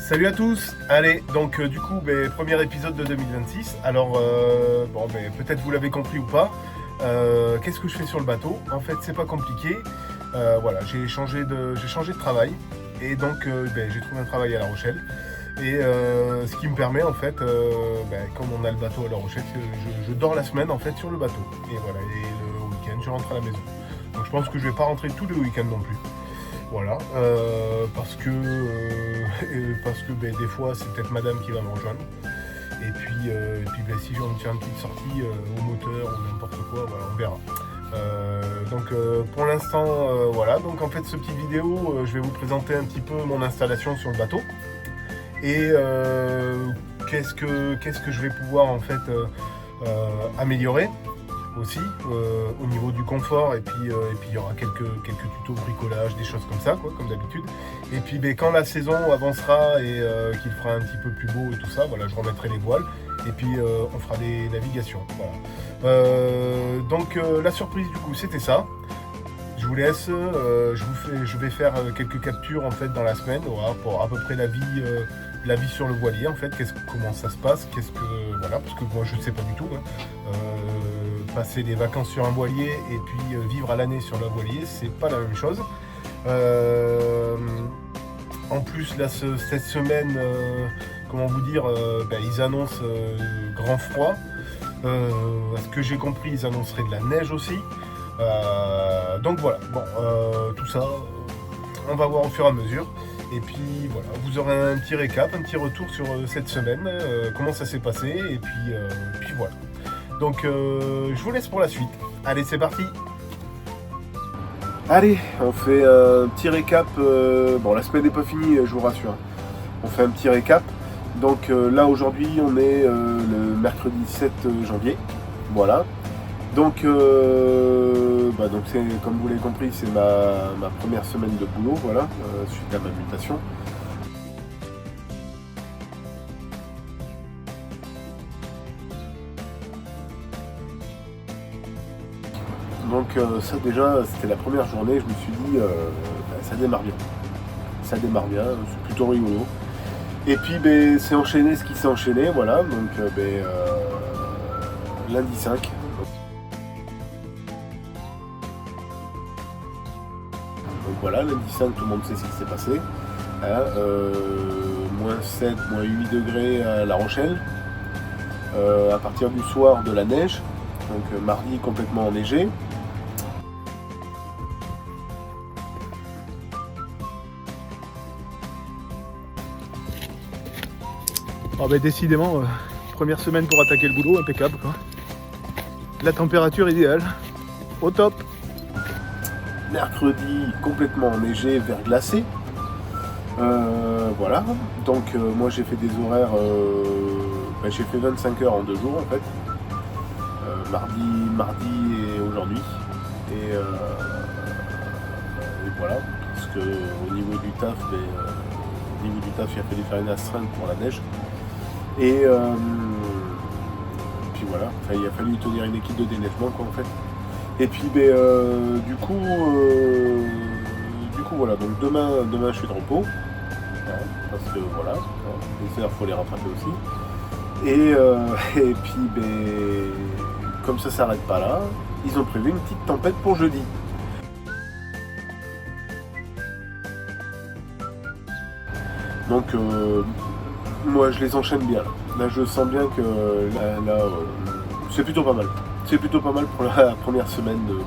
Salut à tous. Allez, donc du coup, premier épisode de 2026. Alors, peut-être vous l'avez compris ou pas. Qu'est-ce que je fais sur le bateau? En fait, c'est pas compliqué. Voilà, j'ai changé de travail. Et donc, j'ai trouvé un travail à La Rochelle. Et ce qui me permet, en fait, comme on a le bateau à La Rochelle, je dors la semaine, en fait, sur le bateau. Et voilà, et le week-end, je rentre à la maison. Donc, je pense que je vais pas rentrer tous les week-ends non plus. Voilà, parce que des fois c'est peut-être madame qui va me rejoindre. Et puis si j'ai envie de faire une petite sortie au moteur ou n'importe quoi, voilà, on verra. Pour l'instant, voilà, donc en fait ce petit vidéo, je vais vous présenter un petit peu mon installation sur le bateau. Et qu'est-ce que je vais pouvoir en fait améliorer aussi au niveau du confort, et puis il y aura quelques tutos bricolage, des choses comme ça, quoi, comme d'habitude. Et puis quand la saison avancera et qu'il fera un petit peu plus beau et tout ça, voilà, je remettrai les voiles et puis on fera des navigations. Voilà. La surprise du coup c'était ça. Je vous laisse, je vais faire quelques captures en fait dans la semaine, voilà, pour à peu près la vie sur le voilier en fait, comment ça se passe, voilà, parce que moi je ne sais pas du tout. Passer des vacances sur un voilier et puis vivre à l'année sur le voilier, c'est pas la même chose. En plus là, cette semaine, comment vous dire, ils annoncent grand froid. À ce que j'ai compris, ils annonceraient de la neige aussi. Donc voilà, tout ça, on va voir au fur et à mesure. Et puis voilà, vous aurez un petit récap, un petit retour sur cette semaine, comment ça s'est passé, et puis voilà. Donc je vous laisse pour la suite. Allez, c'est parti. Allez, on fait un petit récap. La semaine n'est pas finie, je vous rassure. On fait un petit récap. Donc là, aujourd'hui, on est le mercredi 7 janvier. Voilà. Donc c'est, comme vous l'avez compris, c'est ma première semaine de boulot, voilà, suite à ma mutation. Donc ça déjà, c'était la première journée, je me suis dit, ça démarre bien. Ça démarre bien, c'est plutôt rigolo. Et puis c'est enchaîné ce qui s'est enchaîné, voilà, donc lundi 5. Donc voilà, lundi 5, tout le monde sait ce qui s'est passé. Moins 7, moins 8 degrés à La Rochelle. À partir du soir, de la neige. Donc mardi, complètement enneigé. Décidément, première semaine pour attaquer le boulot, impeccable, quoi. La température idéale, au top. Mercredi, complètement enneigé, verglacé. Voilà, donc moi j'ai fait des horaires, j'ai fait 25 heures en 2 jours en fait, mardi et aujourd'hui, et voilà, parce que au niveau du taf, il a fallu faire une astreinte pour la neige, et puis voilà, il a fallu tenir une équipe de déneigement, quoi, en fait. Et puis du coup voilà, donc demain je suis de repos, parce que voilà, les heures faut les rattraper aussi. Et puis comme ça s'arrête pas là, ils ont prévu une petite tempête pour jeudi. Donc moi je les enchaîne bien. Là je sens bien que là c'est plutôt pas mal. C'est plutôt pas mal pour la première semaine de boulot.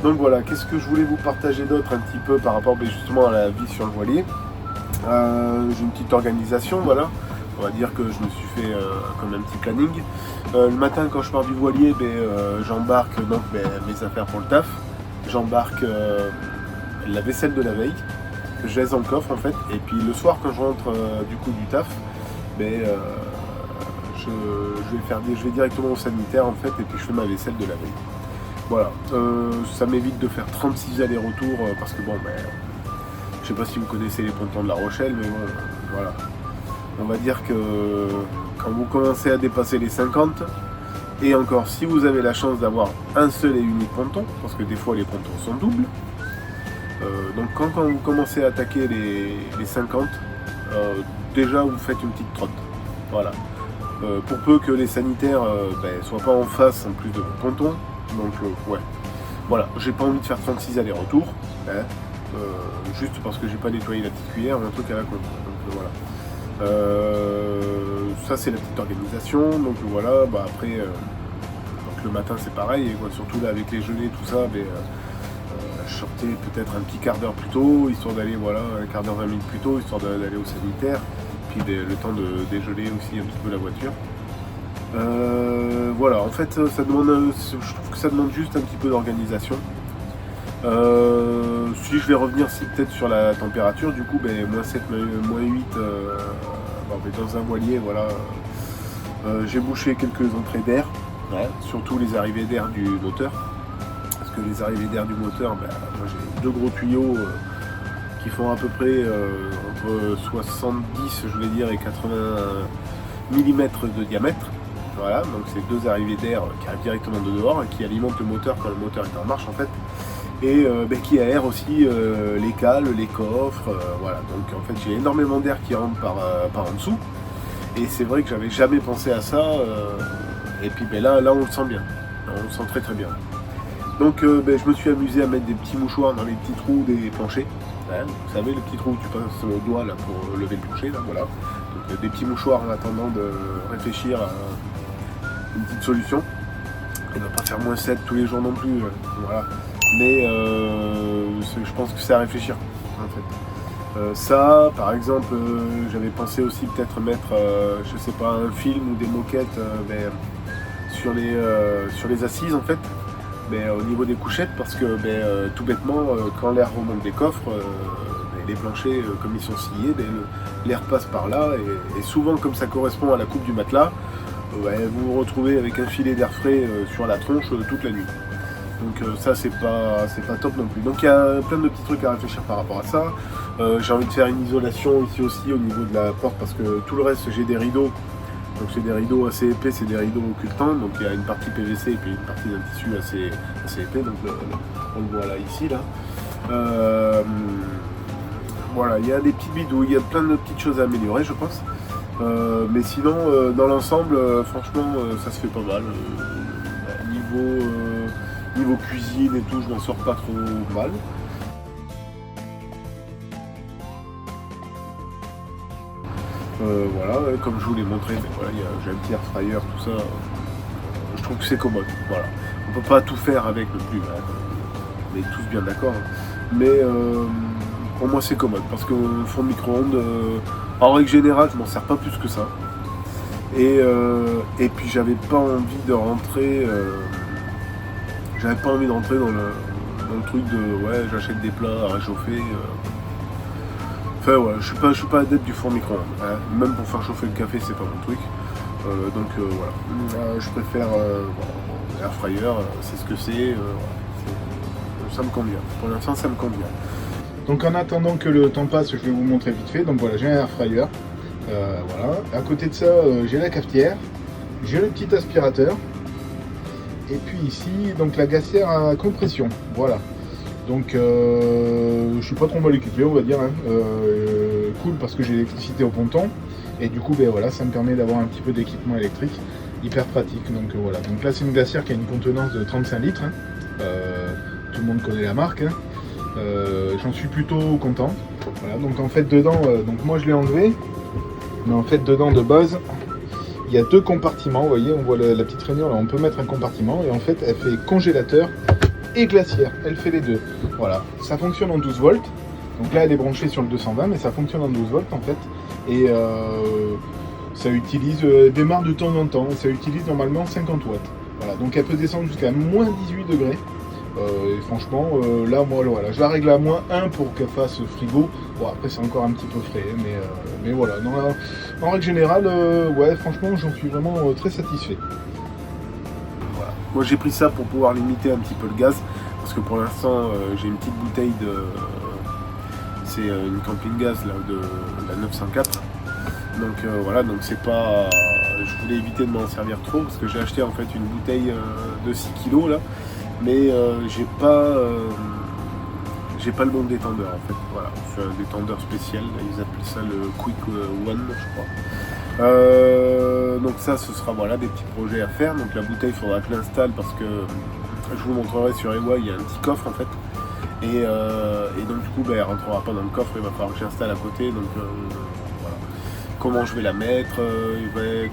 Donc voilà, qu'est-ce que je voulais vous partager d'autre un petit peu par rapport justement à la vie sur le voilier. J'ai une petite organisation, voilà. On va dire que je me suis fait comme un petit planning. Le matin quand je pars du voilier, j'embarque donc mes affaires pour le taf. J'embarque la vaisselle de la veille, que je laisse dans le coffre en fait. Et puis le soir quand je rentre du coup du taf, je vais directement au sanitaire en fait, et puis je fais ma vaisselle de la veille. Voilà, ça m'évite de faire 36 allers-retours parce que je sais pas si vous connaissez les pontons de La Rochelle, mais bon, voilà. On va dire que quand vous commencez à dépasser les 50, et encore si vous avez la chance d'avoir un seul et unique ponton, parce que des fois les pontons sont doubles, donc quand vous commencez à attaquer les 50, déjà vous faites une petite trotte. Voilà. Pour peu que les sanitaires soient pas en face en plus de votre ponton. Donc ouais. Voilà, j'ai pas envie de faire 36 allers-retours. Hein, juste parce que j'ai pas nettoyé la petite cuillère ou un truc à la con. Donc voilà. Ça c'est la petite organisation. Donc voilà, après donc, le matin c'est pareil, quoi, surtout là avec les gelées, tout ça, je sortais peut-être un petit quart d'heure plus tôt, histoire d'aller, voilà, un quart d'heure, 20 minutes plus tôt, histoire d'aller au sanitaire, puis le temps de dégeler aussi un petit peu la voiture. Voilà, en fait, ça demande, je trouve que ça demande juste un petit peu d'organisation. Si je vais revenir peut-être sur la température, du coup, moins 7, moins 8, dans un voilier, voilà, j'ai bouché quelques entrées d'air, ouais, surtout les arrivées d'air du moteur. Parce que les arrivées d'air du moteur, moi j'ai 2 gros tuyaux qui font à peu près entre 70, je vais dire, et 80 mm de diamètre. Voilà, donc c'est 2 arrivées d'air qui arrivent directement de dehors et qui alimentent le moteur quand le moteur est en marche en fait. Et qui aèrent aussi les cales, les coffres, voilà. Donc en fait j'ai énormément d'air qui rentre par en dessous. Et c'est vrai que j'avais jamais pensé à ça. Et puis là on le sent bien. On le sent très très bien. Donc je me suis amusé à mettre des petits mouchoirs dans les petits trous des planchers. Hein, vous savez, le petit trou où tu passes le doigt là, pour lever le plancher, là, voilà. Donc des petits mouchoirs en attendant de réfléchir à une petite solution. Il ne va pas faire moins 7 tous les jours non plus. Voilà. Mais je pense que c'est à réfléchir en fait. Ça, par exemple, j'avais pensé aussi peut-être mettre, je sais pas, un film ou des moquettes sur les assises en fait. Au niveau des couchettes, parce que tout bêtement, quand l'air remonte des coffres, les planchers, comme ils sont sciés, l'air passe par là, et souvent comme ça correspond à la coupe du matelas, vous vous retrouvez avec un filet d'air frais sur la tronche toute la nuit. Donc ça c'est pas top non plus. Donc il y a plein de petits trucs à réfléchir par rapport à ça. J'ai envie de faire une isolation ici aussi au niveau de la porte, parce que tout le reste j'ai des rideaux. Donc c'est des rideaux assez épais, c'est des rideaux occultants, donc il y a une partie PVC et puis une partie d'un tissu assez épais, donc on le voit là, ici, là. Voilà, il y a des petites bidouilles, il y a plein de petites choses à améliorer, je pense. Mais sinon, dans l'ensemble, franchement, ça se fait pas mal. Niveau cuisine et tout, je m'en sors pas trop mal. Voilà, comme je vous l'ai montré, voilà, j'ai un petit air fryer, tout ça. Je trouve que c'est commode. Voilà. On peut pas tout faire avec non plus. On est tous bien d'accord. Mais pour moi c'est commode, parce que le four micro-ondes, en règle générale, je m'en sers pas plus que ça. Et puis j'avais pas envie de rentrer. Dans le truc de ouais, j'achète des plats à réchauffer. Enfin ouais, je suis pas adepte du four micro-ondes. Hein. Même pour faire chauffer le café, c'est pas mon truc. Donc voilà. Je préfère air fryer, c'est ce que c'est. Ça me convient. Pour l'instant, ça me convient. Donc en attendant que le temps passe, je vais vous montrer vite fait. Donc voilà, j'ai un air fryer. Voilà. À côté de ça, j'ai la cafetière, j'ai le petit aspirateur. Et puis ici, donc la glacière à compression. Voilà. Donc je suis pas trop mal équipé, on va dire. Hein. Cool, parce que j'ai l'électricité au ponton. Et du coup, voilà, ça me permet d'avoir un petit peu d'équipement électrique. Hyper pratique. Donc voilà. Donc là, c'est une glacière qui a une contenance de 35 litres. Hein. Tout le monde connaît la marque. Hein. J'en suis plutôt content. Voilà. Donc en fait, dedans, donc moi je l'ai enlevé. Mais en fait, dedans de base, il y a 2 compartiments. Vous voyez, on voit la petite rainure là. On peut mettre un compartiment. Et en fait, elle fait congélateur et glacière, elle fait les deux. Voilà, ça fonctionne en 12 volts. Donc là elle est branchée sur le 220, mais ça fonctionne en 12 volts en fait. Et ça utilise, elle démarre de temps en temps, ça utilise normalement 50 watts. Voilà, donc elle peut descendre jusqu'à moins 18 degrés. Et franchement, là moi voilà, je la règle à moins 1 pour qu'elle fasse frigo. Bon après c'est encore un petit peu frais, mais voilà, en règle générale, ouais franchement j'en suis vraiment très satisfait. Moi j'ai pris ça pour pouvoir limiter un petit peu le gaz, parce que pour l'instant j'ai une petite bouteille c'est une camping gaz là, de la 904. Donc voilà, donc c'est pas. Je voulais éviter de m'en servir trop, parce que j'ai acheté en fait une bouteille de 6 kg là, mais j'ai pas j'ai pas le bon détendeur en fait. Voilà, c'est un détendeur spécial, ils appellent ça le Quick One, je crois. Donc ça, ce sera voilà des petits projets à faire. Donc la bouteille, il faudra que je l'installe parce que je vous montrerai sur Ewa, il y a un petit coffre en fait. Et donc du coup, elle rentrera pas dans le coffre, il va falloir que j'installe à côté. Donc voilà. Comment je vais la mettre,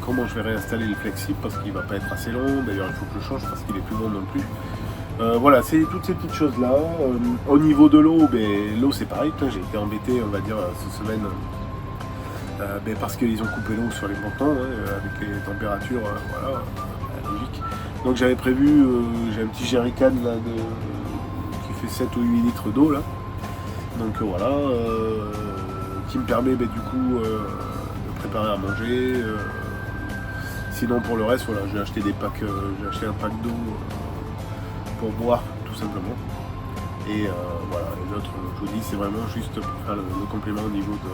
comment je vais réinstaller le flexible parce qu'il va pas être assez long. D'ailleurs, il faut que je change parce qu'il est plus long non plus. Voilà, c'est toutes ces petites choses là. Au niveau de l'eau, l'eau c'est pareil. J'ai été embêté, on va dire, cette semaine. Parce qu'ils ont coupé l'eau sur les pontons, avec les températures, voilà, logique. Donc j'avais prévu, j'ai un petit jerrycan là, qui fait 7 ou 8 litres d'eau là. Donc voilà, qui me permet du coup de préparer à manger. Sinon pour le reste, voilà, j'ai acheté des packs, j'ai acheté un pack d'eau pour boire tout simplement. Et voilà, et l'autre, je vous dis, c'est vraiment juste pour faire le complément au niveau de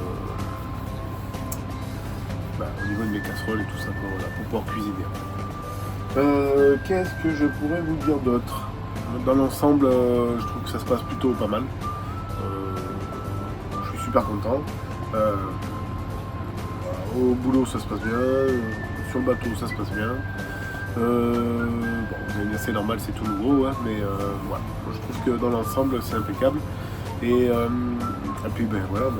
mes casseroles et tout ça, voilà, pour pouvoir cuisiner. Qu'est-ce que je pourrais vous dire d'autre? Dans l'ensemble, je trouve que ça se passe plutôt pas mal. Je suis super content. Voilà, au boulot, ça se passe bien. Sur le bateau, ça se passe bien. Bon, c'est normal, c'est tout nouveau, mais voilà. Je trouve que dans l'ensemble, c'est impeccable. Et puis, voilà.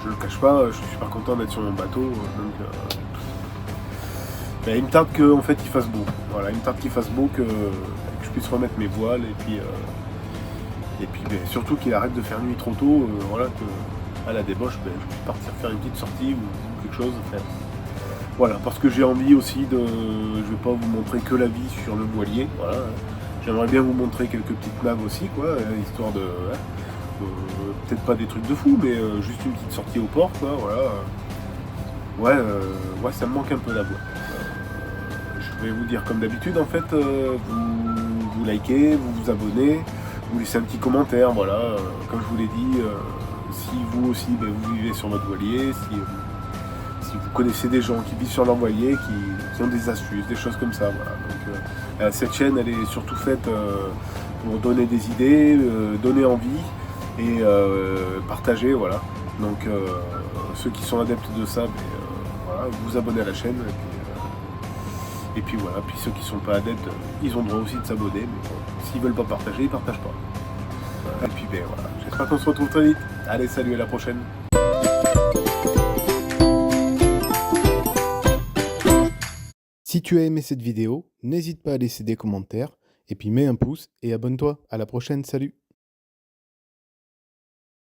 Je le cache pas, je suis super content d'être sur mon bateau, donc il me tarde qu'en fait il fasse beau. Voilà, il me tarde qu'il fasse beau, que je puisse remettre mes voiles et puis surtout qu'il arrête de faire nuit trop tôt, voilà, que à la débauche, je puisse partir faire une petite sortie ou quelque chose. Voilà, parce que j'ai envie aussi de. Je vais pas vous montrer que la vie sur le voilier, voilà. J'aimerais bien vous montrer quelques petites naves aussi, quoi, histoire de. Peut-être pas des trucs de fou, mais juste une petite sortie au port, quoi, voilà. Ouais, ça me manque un peu la voix. Je vais vous dire comme d'habitude, en fait, vous likez, vous vous abonnez, vous laissez un petit commentaire, voilà. Comme je vous l'ai dit, si vous aussi, vous vivez sur votre voilier, si vous connaissez des gens qui vivent sur leur voilier, qui ont des astuces, des choses comme ça, voilà. Donc, cette chaîne, elle est surtout faite pour donner des idées, donner envie, et partager, voilà. Donc ceux qui sont adeptes de ça, voilà, vous abonnez à la chaîne et puis voilà, puis ceux qui sont pas adeptes, ils ont le droit aussi de s'abonner, mais bon, s'ils veulent pas partager, ils partagent pas. Et puis voilà, j'espère qu'on se retrouve très vite. Allez, salut, à la prochaine. Si tu as aimé cette vidéo, n'hésite pas à laisser des commentaires et puis mets un pouce et abonne-toi. À la prochaine, salut!